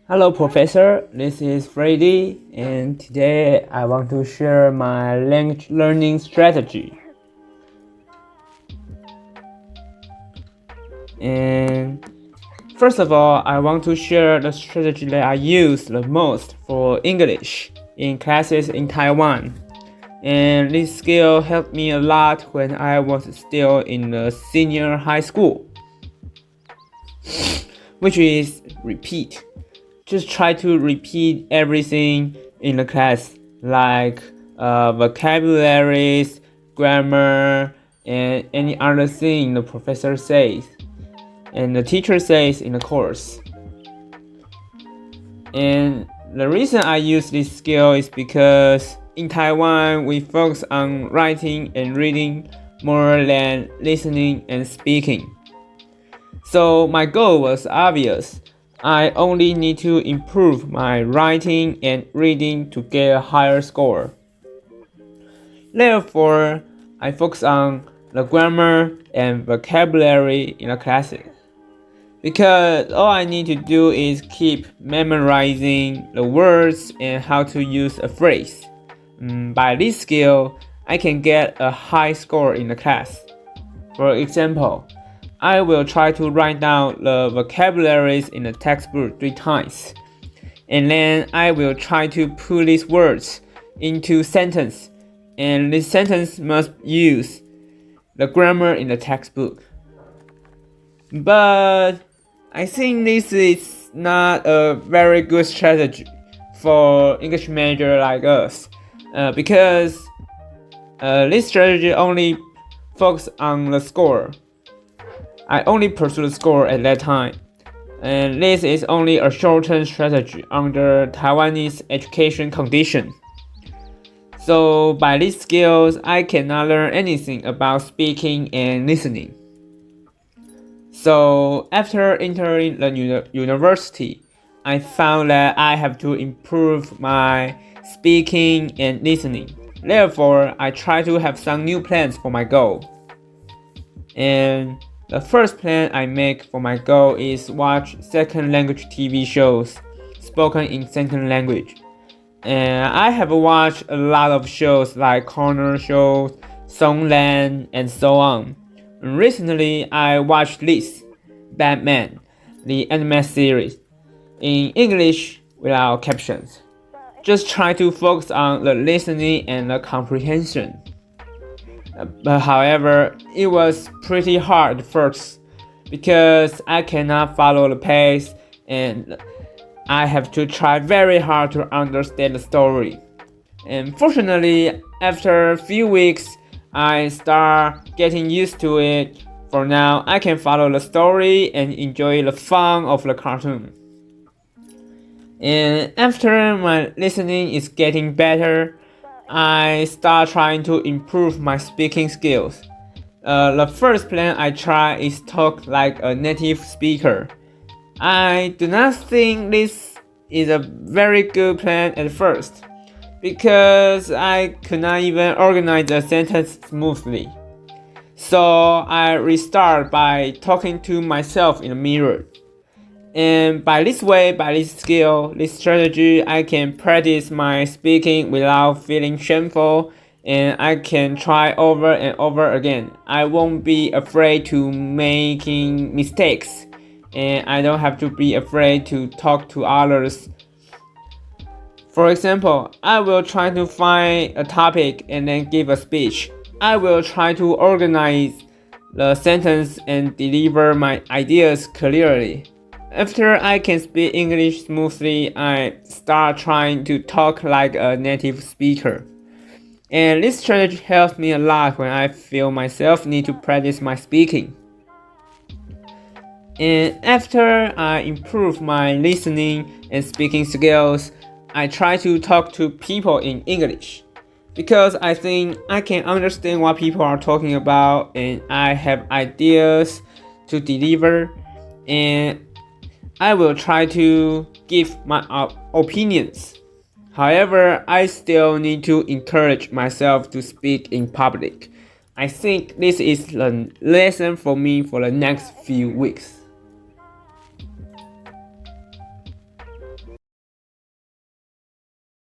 Hello, Professor. This is Freddy Lee, and today I want to share my language learning strategy. And first of all, I want to share the strategy that I use the most for English in classes in Taiwan. And this skill helped me a lot when I was still in the senior high school, which is repeat. Just try to repeat everything in the class, like vocabularies, grammar, and any other thing the professor says and the teacher says in the course. And the reason I use this skill is because in Taiwan we focus on writing and reading more than listening and speaking. So my goal was obvious. I only need to improve my writing and reading to get a higher score. Therefore, I focus on the grammar and vocabulary in the classes. Because all I need to do is keep memorizing the words and how to use a phrase. By this skill, I can get a high score in the class. For example, I will try to write down the vocabularies in the textbook 3 times. And then I will try to put these words into sentence. And this sentence must use the grammar in the textbook. But I think this is not a very good strategy for English major like us. Because this strategy only focuses on the score. I only pursue the score at that time, and this is only a short-term strategy under Taiwanese education condition. So by these skills, I cannot learn anything about speaking and listening. So after entering the university, I found that I have to improve my speaking and listening. Therefore, I try to have some new plans for my goal. And the first plan I make for my goal is watch second language TV shows spoken in second language. And I have watched a lot of shows like Corner shows, Songland, and so on. Recently, I watched this, Batman, the anime series, in English without captions. Just try to focus on the listening and the comprehension. But however, it was pretty hard at first because I cannot follow the pace and I have to try very hard to understand the story. And fortunately, after a few weeks, I start getting used to it. For now, I can follow the story and enjoy the fun of the cartoon. And after my listening is getting better, I start trying to improve my speaking skills. The first plan I try is talk like a native speaker. I do not think this is a very good plan at first because I could not even organize the sentence smoothly. So I restart by talking to myself in the mirror. And by this skill, this strategy, I can practice my speaking without feeling shameful, and I can try over and over again. I won't be afraid to making mistakes, and I don't have to be afraid to talk to others. For example, I will try to find a topic and then give a speech. I will try to organize the sentence and deliver my ideas clearly. After I can speak English smoothly, I start trying to talk like a native speaker. And this strategy helps me a lot when I feel myself need to practice my speaking. And after I improve my listening and speaking skills, I try to talk to people in English. Because I think I can understand what people are talking about and I have ideas to deliver. And I will try to give my opinions. However, I still need to encourage myself to speak in public. I think this is a lesson for me for the next few weeks.